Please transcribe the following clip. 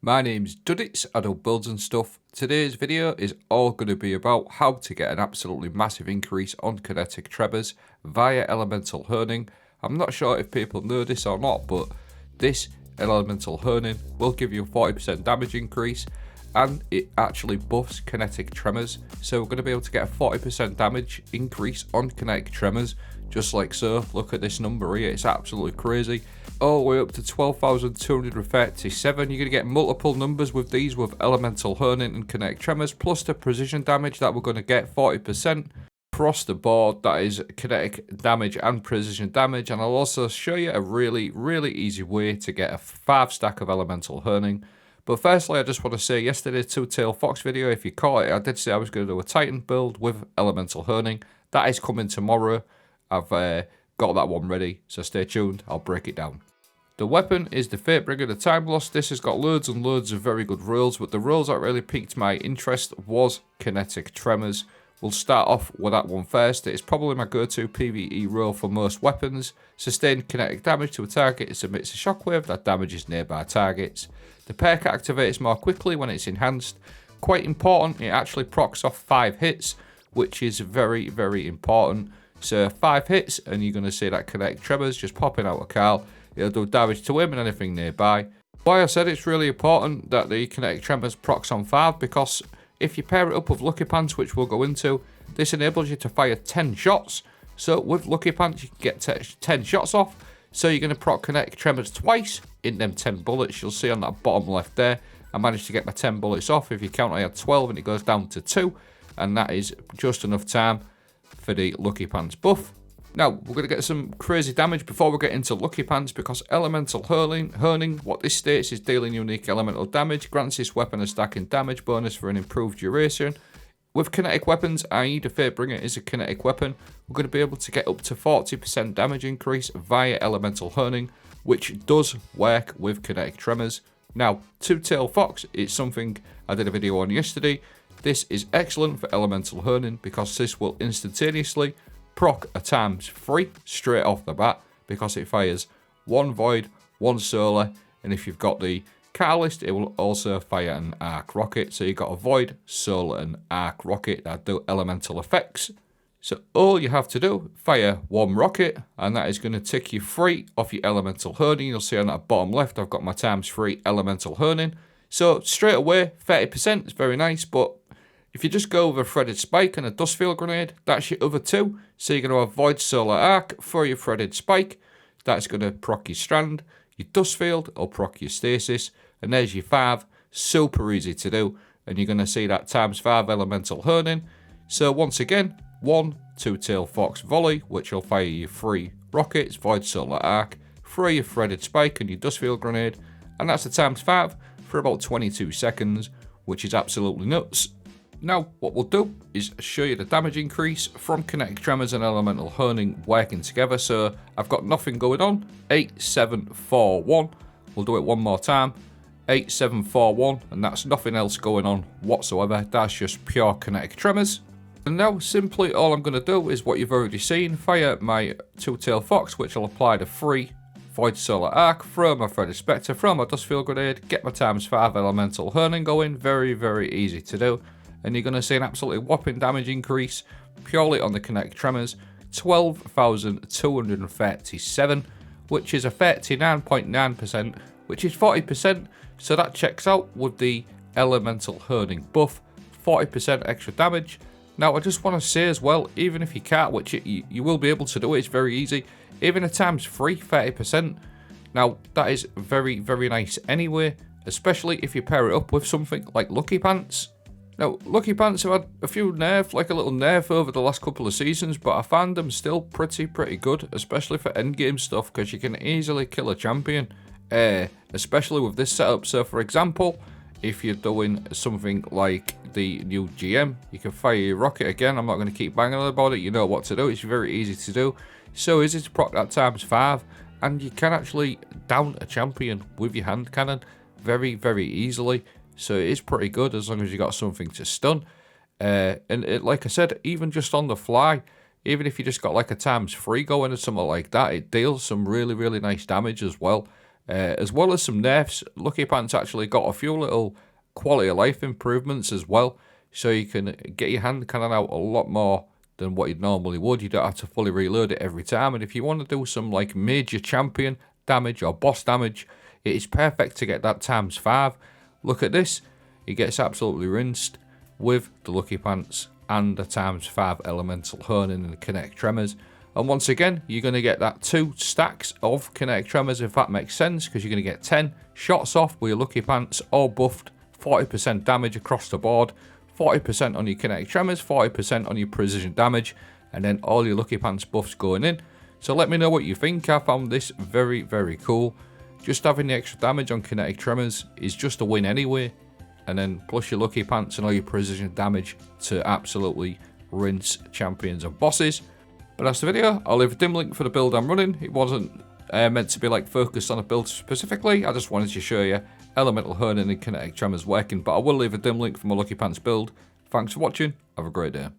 My name's Duddits, I do builds and stuff. Today's video is all going to be about how to get an absolutely massive increase on Kinetic Tremors via Elemental Herning. I'm not sure if people know this or not, but this Elemental Herning will give you a 40% damage increase and it actually buffs Kinetic Tremors. So we're going to be able to get a 40% damage increase on Kinetic Tremors, just like so. Look at this number here, it's absolutely crazy. All the way up to 12,237. You're going to get multiple numbers with these, with Elemental Herning and Kinetic Tremors, plus the precision damage that we're going to get 40% across the board. That is kinetic damage and precision damage. And I'll also show you a really easy way to get a 5 stack of Elemental Herning. But firstly, I just want to say, yesterday's Two-Tail Fox video, if you caught it, I did say I was going to do a Titan build with Elemental Herning. That is coming tomorrow. I've got that one ready, so stay tuned, I'll break it down. The weapon is the Fatebringer, the Time Lost. This has got loads and loads of very good rules, but the rules that really piqued my interest was Kinetic Tremors. We'll start off with that one first. It's probably my go-to PvE rule for most weapons. Sustained kinetic damage to a target, it emits a shockwave that damages nearby targets. The perk activates more quickly when it's enhanced. Quite important, it actually procs off 5 hits, which is very important. So 5 hits and you're going to see that Kinetic Tremors just popping out of Carl. It'll do damage to him and anything nearby. Why I said it's really important that the Kinetic Tremors procs on 5, because if you pair it up with Lucky Pants, which we'll go into, this enables you to fire 10 shots. So with Lucky Pants you can get 10 shots off. So you're going to proc Kinetic Tremors twice in them 10 bullets. You'll see on that bottom left there, I managed to get my 10 bullets off. If you count, I had 12 and it goes down to 2. And that is just enough time for the Lucky Pants buff. Now, we're going to get some crazy damage before we get into Lucky Pants, because Elemental Herning, what this states is dealing unique elemental damage, grants this weapon a stacking damage bonus for an improved duration. With kinetic weapons, i.e. the Fatebringer is a kinetic weapon, we're going to be able to get up to 40% damage increase via Elemental Herning, which does work with Kinetic Tremors. Now, Two-Tail Fox is something I did a video on yesterday. This is excellent for Elemental Herning because this will instantaneously proc a ×3 straight off the bat, because it fires 1 void, 1 solar, and if you've got the catalyst, it will also fire an arc rocket. So you've got a void, solar, and arc rocket that do elemental effects. So all you have to do, fire 1 rocket, and that is going to tick you free off your Elemental Herning. You'll see on that bottom left, I've got my ×3 Elemental Herning. So straight away, 30% is very nice, but if you just go with a threaded spike and a dust field grenade, that's your other 2. So you're going to have void, solar, arc for your threaded spike. That's going to proc your strand. Your dust field will proc your stasis. And there's your 5. Super easy to do. And you're going to see that ×5 Elemental Herning. So once again, 1 Two-Tail Fox volley, which will fire your 3 rockets, void, solar, arc, 3 your threaded spike and your dust field grenade. And that's the ×5 for about 22 seconds, which is absolutely nuts. Now, what we'll do is show you the damage increase from Kinetic Tremors and Elemental Herning working together. So I've got nothing going on. 8, 7, 4, 1. We'll do it one more time. 8, 7, 4, 1. And that's nothing else going on whatsoever. That's just pure Kinetic Tremors. And now, simply all I'm going to do is what you've already seen. Fire my Two-Tail Fox, which will apply the 3 void, solar, arc, throw my threaded spectre, throw my dust field grenade, get my ×5 Elemental Herning going. Very easy to do. And you're going to see an absolutely whopping damage increase purely on the Kinetic Tremors, 12,237, which is a 39.9%, which is 40%, so that checks out with the Elemental Herning buff, 40% extra damage. Now, I just want to say as well, even if you can't, which you will be able to do, it's very easy, even a ×3, 30%, now that is very nice anyway, especially if you pair it up with something like Lucky Pants. Now, Lucky Pants have had a few nerfs, like a little nerf over the last couple of seasons, but I find them still pretty good, especially for endgame stuff, because you can easily kill a champion, especially with this setup. So, for example, if you're doing something like the new GM, you can fire your rocket again. I'm not going to keep banging on about it, you know what to do, it's very easy to do. So easy to proc that ×5, and you can actually down a champion with your hand cannon very easily. So it is pretty good as long as you got something to stun. Like I said, even just on the fly, even if you just got like a ×3 going or something like that, it deals some really nice damage as well. As well as some nerfs, Lucky Pants actually got a few little quality of life improvements as well, so you can get your hand cannon out a lot more than what you normally would. You don't have to fully reload it every time, and if you want to do some like major champion damage or boss damage, it is perfect to get that ×5. Look at this, it gets absolutely rinsed with the Lucky Pants and the ×5 elemental honing and the Kinetic Tremors. And once again, you're going to get that 2 stacks of Kinetic Tremors, if that makes sense, because you're going to get 10 shots off with your Lucky Pants, all buffed, 40% damage across the board, 40% on your Kinetic Tremors, 40% on your precision damage, and then all your Lucky Pants buffs going in. So let me know what you think. I found this very, very cool. Just having the extra damage on Kinetic Tremors is just a win anyway. And then plus your Lucky Pants and all your precision damage to absolutely rinse champions and bosses. But that's the video. I'll leave a dim link for the build I'm running. It wasn't meant to be like focused on a build specifically. I just wanted to show you elemental honing and Kinetic Tremors working. But I will leave a dim link for my Lucky Pants build. Thanks for watching. Have a great day.